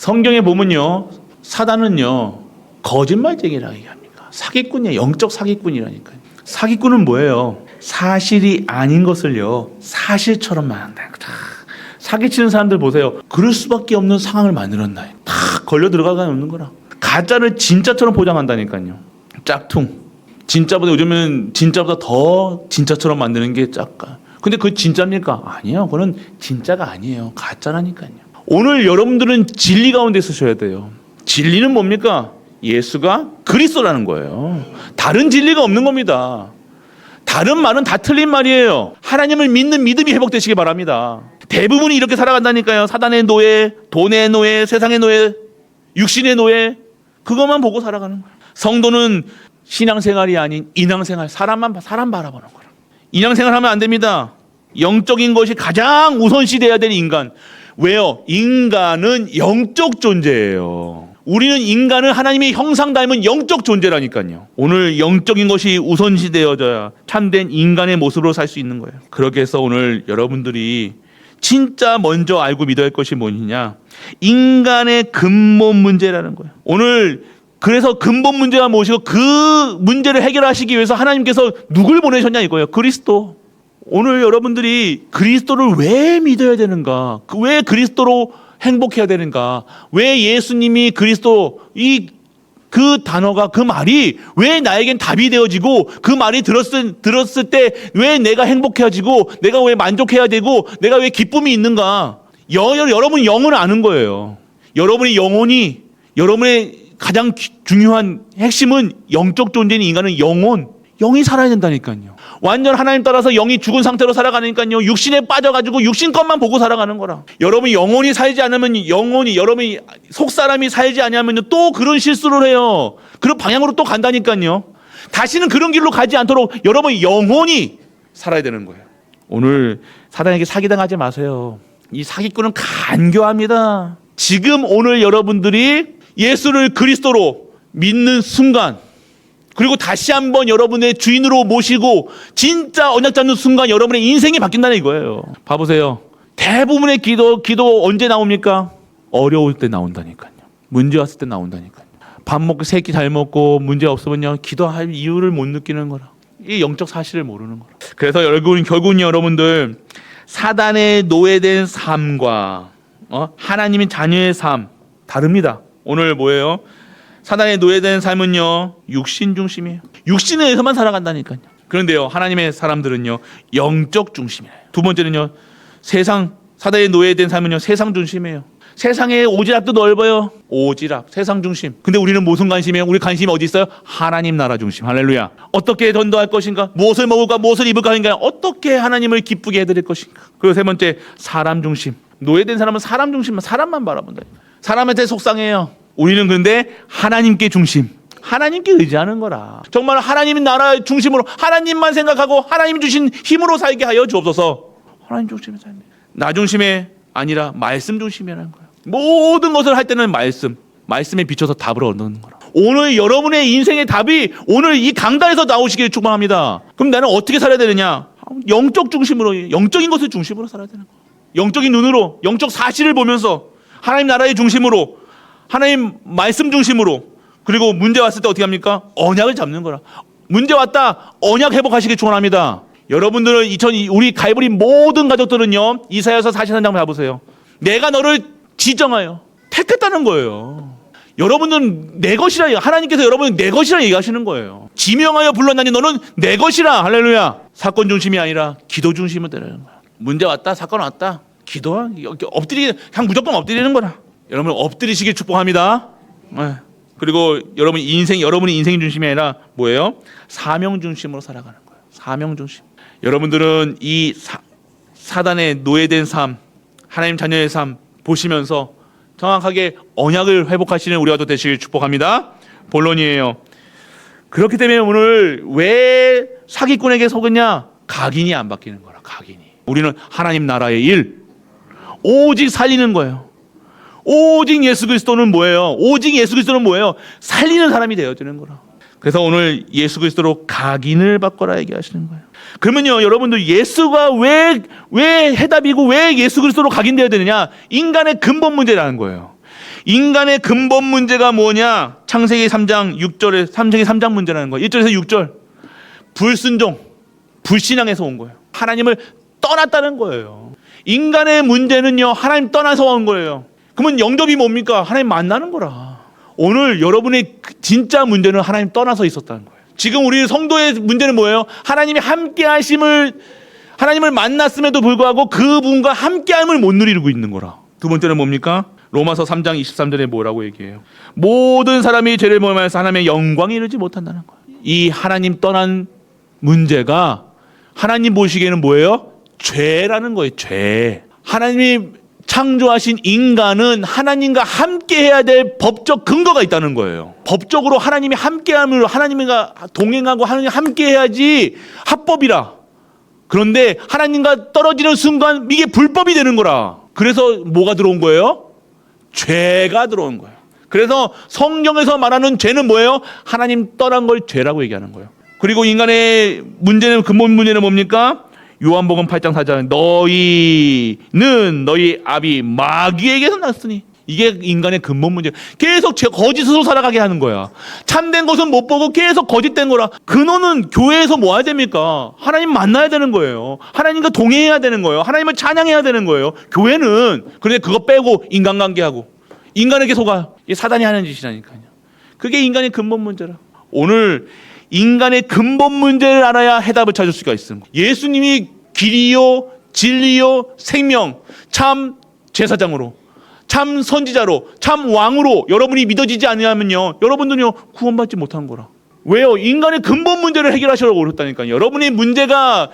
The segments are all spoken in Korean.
성경에 보면요, 사단은요 거짓말쟁이라고 얘기합니다. 사기꾼이에요. 영적 사기꾼이라니까요. 사기꾼은 뭐예요? 사실이 아닌 것을요 사실처럼 말한다. 사기치는 사람들 보세요. 그럴 수밖에 없는 상황을 만들었나요? 다 걸려 들어가가 없는 거라. 가짜를 진짜처럼 포장한다니까요. 짝퉁. 진짜보다 요즘은 진짜보다 더 진짜처럼 만드는 게 짝가. 근데 그거 진짜입니까? 아니에요. 그거는 진짜가 아니에요. 가짜라니까요. 오늘 여러분들은 진리 가운데 있으셔야 돼요. 진리는 뭡니까? 예수가 그리스도라는 거예요. 다른 진리가 없는 겁니다. 다른 말은 다 틀린 말이에요. 하나님을 믿는 믿음이 회복되시기 바랍니다. 대부분이 이렇게 살아간다니까요. 사단의 노예, 돈의 노예, 세상의 노예, 육신의 노예, 그것만 보고 살아가는 거예요. 성도는 신앙생활이 아닌 인앙생활, 사람 바라보는 거예요. 인앙생활 하면 안 됩니다. 영적인 것이 가장 우선시돼야 되는 인간. 왜요? 인간은 영적 존재예요. 우리는 인간은 하나님의 형상 닮은 영적 존재라니까요. 오늘 영적인 것이 우선시되어져야 참된 인간의 모습으로 살 수 있는 거예요. 그렇게 해서 오늘 여러분들이 진짜 먼저 알고 믿어야 할 것이 뭐냐? 인간의 근본 문제라는 거예요. 오늘 그래서 근본 문제가 무엇이고 그 문제를 해결하시기 위해서 하나님께서 누굴 보내셨냐 이거예요. 그리스도. 오늘 여러분들이 그리스도를 왜 믿어야 되는가? 왜 그리스도로 행복해야 되는가? 왜 예수님이 그리스도 그 단어가 그 말이 왜 나에겐 답이 되어지고 그 말이 들었을 때 왜 내가 행복해지고 내가 왜 만족해야 되고 내가 왜 기쁨이 있는가? 여러분 영을 아는 거예요. 여러분의 영혼이 여러분의 가장 중요한 핵심은 영적 존재인 인간은 영이 살아야 된다니까요. 완전 하나님 따라서 영이 죽은 상태로 살아가니까요. 육신에 빠져가지고 육신 것만 보고 살아가는 거라. 여러분이 영혼이 살지 않으면 여러분이 속사람이 살지 않으면 또 그런 실수를 해요. 그런 방향으로 또 간다니까요. 다시는 그런 길로 가지 않도록 여러분 영혼이 살아야 되는 거예요. 오늘 사단에게 사기당하지 마세요. 이 사기꾼은 간교합니다. 지금 오늘 여러분들이 예수를 그리스도로 믿는 순간 그리고 다시 한번 여러분의 주인으로 모시고 진짜 언약 잡는 순간 여러분의 인생이 바뀐다는 이거예요. 봐보세요. 대부분의 기도 언제 나옵니까? 어려울 때 나온다니까요. 문제 왔을 때 나온다니까요. 밥 먹고 세 끼 잘 먹고 문제 없으면요 기도할 이유를 못 느끼는 거라. 이 영적 사실을 모르는 거라. 그래서 결국은 여러분들 사단의 노예된 삶과 하나님의 자녀의 삶 다릅니다. 오늘 뭐예요? 사단의 노예된 삶은요 육신 중심이에요. 육신에 의해서만 살아간다니까요. 그런데요 하나님의 사람들은요 영적 중심이에요. 두 번째는요 사단의 노예된 삶은요 세상 중심이에요. 세상의 오지랖도 넓어요. 오지랖 세상 중심. 근데 우리는 무슨 관심이에요? 우리 관심이 어디 있어요? 하나님 나라 중심. 할렐루야. 어떻게 전도할 것인가? 무엇을 먹을까? 무엇을 입을까? 하니까 어떻게 하나님을 기쁘게 해드릴 것인가? 그리고 세 번째 사람 중심. 노예된 사람은 사람 중심만 사람만 바라본다. 사람한테 속상해요. 우리는 그런데 하나님께 중심, 하나님께 의지하는 거라. 정말 하나님 나라 중심으로 하나님만 생각하고 하나님 주신 힘으로 살게 하여 주옵소서. 하나님 중심에 살게. 나 중심에 아니라 말씀 중심이라는 거야. 모든 것을 할 때는 말씀에 비춰서 답을 얻는 거라. 오늘 여러분의 인생의 답이 오늘 이 강단에서 나오시길 축복합니다. 그럼 나는 어떻게 살아야 되느냐? 영적 중심으로, 영적인 것을 중심으로 살아야 되는 거야. 영적인 눈으로, 영적 사실을 보면서 하나님 나라의 중심으로, 하나님 말씀 중심으로. 그리고 문제 왔을 때 어떻게 합니까? 언약을 잡는 거라. 문제 왔다, 언약 회복하시길 축원합니다. 여러분들은 우리 가이브리 모든 가족들은요 이사야서 43장 봐보세요. 내가 너를 지정하여 택했다는 거예요. 여러분들은 내 것이라, 하나님께서 여러분은 내 것이라 얘기하시는 거예요. 지명하여 불렀나니 너는 내 것이라. 할렐루야. 사건 중심이 아니라 기도 중심을 때리는 거야. 문제 왔다, 사건 왔다, 기도 그냥 무조건 엎드리는 거라. 여러분 엎드리시길 축복합니다. 그리고 여러분의 인생이 중심이 아니라 뭐예요? 사명 중심으로 살아가는 거예요. 사명 중심. 여러분들은 이 사단의 노예된 삶, 하나님 자녀의 삶 보시면서 정확하게 언약을 회복하시는 우리가 또 되시길 축복합니다. 본론이에요. 그렇기 때문에 오늘 왜 사기꾼에게 속았냐? 각인이 안 바뀌는 거라. 각인이. 우리는 하나님 나라의 일 오직 살리는 거예요. 오직 예수 그리스도는 뭐예요? 오직 예수 그리스도는 뭐예요? 살리는 사람이 되어지는 거라. 그래서 오늘 예수 그리스도로 각인을 바꿔라 얘기하시는 거예요. 그러면요 여러분들 예수가 왜 해답이고 왜 예수 그리스도로 각인되어야 되느냐? 인간의 근본 문제라는 거예요. 인간의 근본 문제가 뭐냐? 창세기 3장 6절에 창세기 3장 문제라는 거예요. 1절에서 6절. 불순종, 불신앙에서 온 거예요. 하나님을 떠났다는 거예요. 인간의 문제는요, 하나님 떠나서 온 거예요. 그러면 영접이 뭡니까? 하나님 만나는 거라. 오늘 여러분의 진짜 문제는 하나님 떠나서 있었다는 거예요. 지금 우리 성도의 문제는 뭐예요? 하나님이 함께 하심을, 하나님을 만났음에도 불구하고 그분과 함께함을 못 누리고 있는 거라. 두 번째는 뭡니까? 로마서 3장 23절에 뭐라고 얘기해요? 모든 사람이 죄를 범하여서 하나님의 영광에 이르지 못한다는 거예요. 이 하나님 떠난 문제가 하나님 보시기에는 뭐예요? 죄라는 거예요. 죄. 하나님이 창조하신 인간은 하나님과 함께 해야 될 법적 근거가 있다는 거예요. 법적으로 하나님이 함께함으로 하나님과 동행하고 하나님 함께 해야지 합법이라. 그런데 하나님과 떨어지는 순간 이게 불법이 되는 거라. 그래서 뭐가 들어온 거예요? 죄가 들어온 거예요. 그래서 성경에서 말하는 죄는 뭐예요? 하나님 떠난 걸 죄라고 얘기하는 거예요. 그리고 인간의 문제는, 근본 문제는 뭡니까? 요한복음 8장 4절, 너희는 너희 아비 마귀에게서 났으니. 이게 인간의 근본 문제. 계속 거짓으로 살아가게 하는 거야. 참된 것은 못 보고 계속 거짓된 거라. 근원은 교회에서 뭐 해야 됩니까? 하나님 만나야 되는 거예요. 하나님과 동행해야 되는 거예요. 하나님을 찬양해야 되는 거예요. 교회는. 그런데 그거 빼고 인간관계하고 인간에게 속아. 이게 사단이 하는 짓이라니까요. 그게 인간의 근본 문제라. 오늘 인간의 근본 문제를 알아야 해답을 찾을 수가 있습니다. 예수님이 길이요 진리요 생명, 참 제사장으로, 참 선지자로, 참 왕으로 여러분이 믿어지지 않으면요, 여러분들은요 구원받지 못한 거라. 왜요? 인간의 근본 문제를 해결하시려고 그랬다니까요. 여러분의 문제가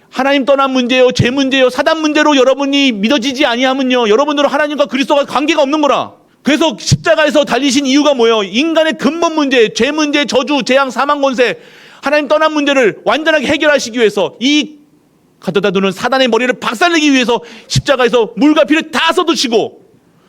하나님 떠난 문제요, 죄 문제요, 사단 문제로 여러분이 믿어지지 아니하면요, 여러분들은 하나님과 그리스도가 관계가 없는 거라. 그래서 십자가에서 달리신 이유가 뭐예요? 인간의 근본 문제, 죄 문제, 저주, 재앙, 사망, 권세, 하나님 떠난 문제를 완전하게 해결하시기 위해서, 이 갖다 두는 사단의 머리를 박살내기 위해서 십자가에서 물과 피를 다 쏟으시고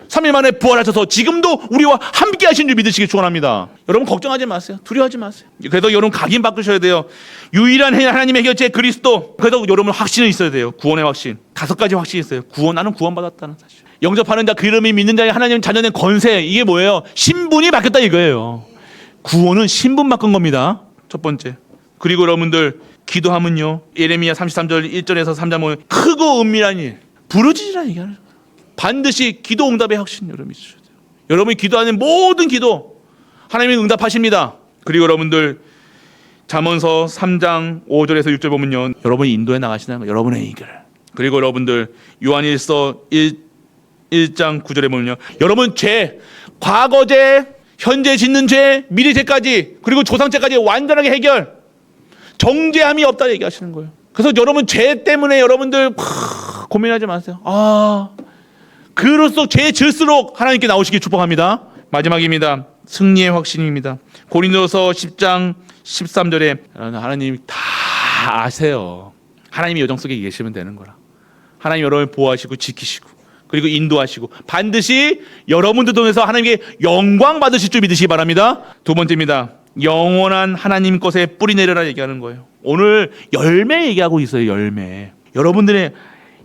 3일 만에 부활하셔서 지금도 우리와 함께 하신 줄 믿으시기 축원합니다. 여러분 걱정하지 마세요. 두려워하지 마세요. 그래서 여러분 각인 바꾸셔야 돼요. 유일한 하나님의 해결제 그리스도. 그래서 여러분 확신은 있어야 돼요. 구원의 확신. 5가지 확신이 있어요. 나는 구원받았다는 사실. 영접하는 자, 그 이름이 믿는 자의 하나님 자녀된 권세. 이게 뭐예요? 신분이 바뀌었다 이거예요. 구원은 신분 바꾼 겁니다. 첫 번째. 그리고 여러분들 기도하면요, 예레미야 33절 1절에서 3절 보면 크고 은밀한 일, 부르짖으라 얘기하는 거예요. 반드시 기도 응답의 확신 여러분이 있으셔야 돼요. 여러분이 기도하는 모든 기도 하나님이 응답하십니다. 그리고 여러분들 잠언서 3장 5절에서 6절 보면요, 여러분이 인도에 나가시는 거 여러분의 이길. 그리고 여러분들 요한일서 1장 9절에 보면요, 여러분 죄, 과거죄, 현재 짓는 죄, 미래 죄까지, 그리고 조상죄까지 완전하게 해결, 정죄함이 없다 얘기하시는 거예요. 그래서 여러분 죄 때문에 여러분들 고민하지 마세요. 그럴수록 죄 질수록 하나님께 나오시길 축복합니다. 마지막입니다. 승리의 확신입니다. 고린도서 10장 13절에 하나님이 다 아세요. 하나님이 여정 속에 계시면 되는 거라. 하나님 여러분을 보호하시고 지키시고 그리고 인도하시고 반드시 여러분들 통해서 하나님께 영광 받으실 줄 믿으시기 바랍니다. 두 번째입니다. 영원한 하나님 것에 뿌리 내려라 얘기하는 거예요. 오늘 열매 얘기하고 있어요. 열매. 여러분들의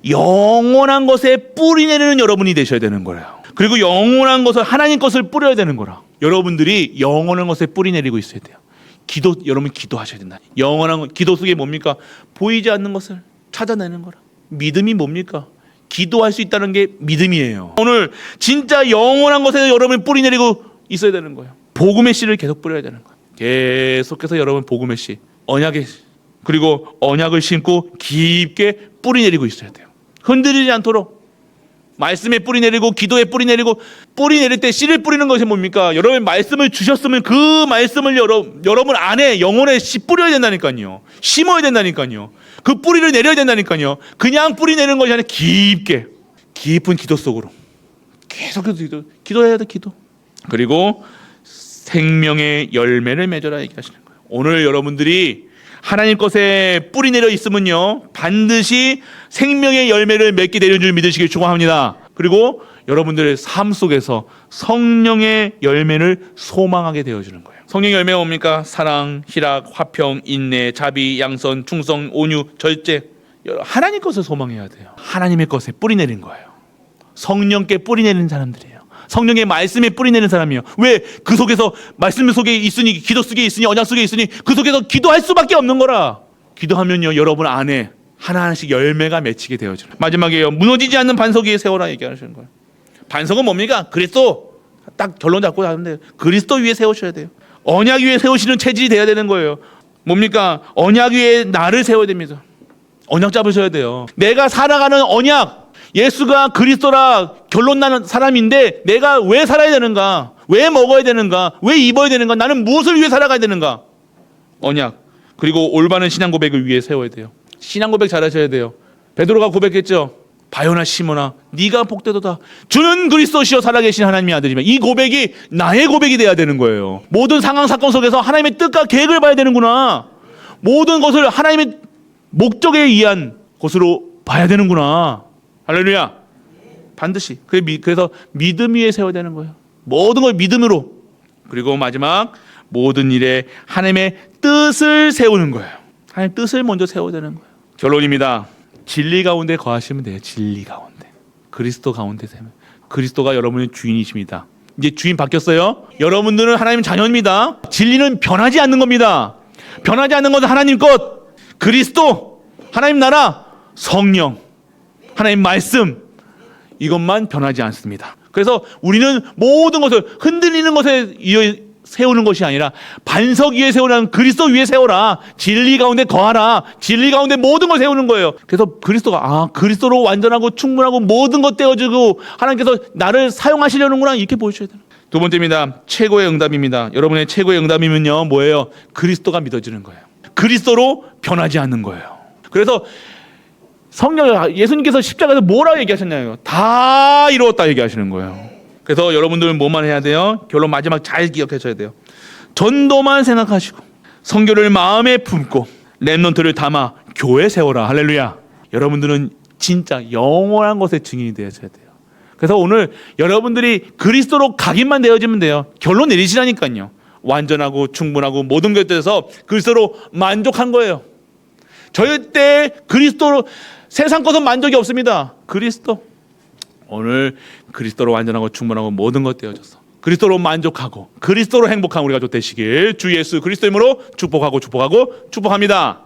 영원한 것에 뿌리 내리는 여러분이 되셔야 되는 거예요. 그리고 영원한 것을, 하나님 것을 뿌려야 되는 거라. 여러분들이 영원한 것에 뿌리 내리고 있어야 돼요. 여러분 기도하셔야 된다. 영원한 것, 기도 속에 뭡니까? 보이지 않는 것을 찾아내는 거라. 믿음이 뭡니까? 기도할 수 있다는 게 믿음이에요. 오늘 진짜 영원한 것에 여러분이 뿌리 내리고 있어야 되는 거예요. 복음의 씨를 계속 뿌려야 되는 거예요. 계속해서 여러분 복음의 씨, 언약의 씨, 그리고 언약을 심고 깊게 뿌리 내리고 있어야 돼요. 흔들리지 않도록 말씀에 뿌리 내리고 기도에 뿌리 내리고, 뿌리 내릴 때 씨를 뿌리는 것이 뭡니까? 여러분 말씀을 주셨으면 그 말씀을 여러분 안에 영혼에 씨 뿌려야 된다니까요. 심어야 된다니까요. 그 뿌리를 내려야 된다니까요. 그냥 뿌리 내리는 것이 아니라 깊게, 깊은 기도 속으로 계속 기도해야 돼. 기도. 그리고 생명의 열매를 맺어라 얘기하시는 거예요. 오늘 여러분들이 하나님 것에 뿌리 내려 있으면요, 반드시 생명의 열매를 맺게 되는 줄 믿으시길 축원합니다. 그리고 여러분들의 삶 속에서 성령의 열매를 소망하게 되어주는 거예요. 성령의 열매가 뭡니까? 사랑, 희락, 화평, 인내, 자비, 양선, 충성, 온유, 절제. 하나님 것을 소망해야 돼요. 하나님의 것에 뿌리 내린 거예요. 성령께 뿌리 내린 사람들이에요. 성령의 말씀에 뿌리내는 사람이에요. 왜? 그 속에서 말씀 속에 있으니, 기도 속에 있으니, 언약 속에 있으니 그 속에서 기도할 수밖에 없는 거라. 기도하면요 여러분 안에 하나하나씩 열매가 맺히게 되어져요. 마지막에요, 무너지지 않는 반석 위에 세워라 얘기하시는 거예요. 반석은 뭡니까? 그리스도. 딱 결론 잡고 하는데 그리스도 위에 세우셔야 돼요. 언약 위에 세우시는 체질이 돼야 되는 거예요. 뭡니까? 언약 위에 나를 세워야 됩니다. 언약 잡으셔야 돼요. 내가 살아가는 언약, 예수가 그리스도라 결론 나는 사람인데 내가 왜 살아야 되는가? 왜 먹어야 되는가? 왜 입어야 되는가? 나는 무엇을 위해 살아가야 되는가? 언약. 그리고 올바른 신앙 고백을 위해 세워야 돼요. 신앙 고백 잘하셔야 돼요. 베드로가 고백했죠. 바요나 시몬아 네가 복되도다. 주는 그리스도시요 살아계신 하나님의 아들이며. 이 고백이 나의 고백이 돼야 되는 거예요. 모든 상황 사건 속에서 하나님의 뜻과 계획을 봐야 되는구나. 모든 것을 하나님의 목적에 의한 것으로 봐야 되는구나. 할렐루야. 반드시. 그래서 믿음 위에 세워야 되는 거예요. 모든 걸 믿음으로. 그리고 마지막 모든 일에 하나님의 뜻을 세우는 거예요. 하나님의 뜻을 먼저 세워야 되는 거예요. 결론입니다. 진리 가운데 거하시면 돼요. 진리 가운데. 그리스도 가운데 세면. 그리스도가 여러분의 주인이십니다. 이제 주인 바뀌었어요. 여러분들은 하나님 자녀입니다. 진리는 변하지 않는 겁니다. 변하지 않는 것은 하나님 것, 그리스도, 하나님 나라, 성령, 하나님 말씀, 이것만 변하지 않습니다. 그래서 우리는 모든 것을 흔들리는 것에 세우는 것이 아니라 반석 위에 세우라는 그리스도 위에 세워라. 진리 가운데 거하라. 진리 가운데 모든 걸 세우는 거예요. 그래서 그리스도가 그리스도로 완전하고 충분하고 모든 것 떼어지고 하나님께서 나를 사용하시려는구나 이렇게 보여주셔야 돼요. 두 번째입니다. 최고의 응답입니다. 여러분의 최고의 응답이면요 뭐예요? 그리스도가 믿어지는 거예요. 그리스도로 변하지 않는 거예요. 그래서 성령 예수님께서 십자가에서 뭐라고 얘기하셨냐고요? 다 이루었다 얘기하시는 거예요. 그래서 여러분들은 뭐만 해야 돼요? 결론 마지막 잘 기억하셔야 돼요. 전도만 생각하시고 성교를 마음에 품고 렘넌트를 담아 교회 세워라. 할렐루야. 여러분들은 진짜 영원한 것의 증인이 되어야 돼요. 그래서 오늘 여러분들이 그리스도로 각인만 되어지면 돼요. 결론 내리시라니까요. 완전하고 충분하고 모든 것에 대해서 그리스도로 만족한 거예요. 절대 그리스도로 세상 것은 만족이 없습니다. 그리스도. 오늘 그리스도로 완전하고 충분하고 모든 것 되어져서 그리스도로 만족하고 그리스도로 행복한 우리 가족 되시길 주 예수 그리스도 이름으로 축복합니다.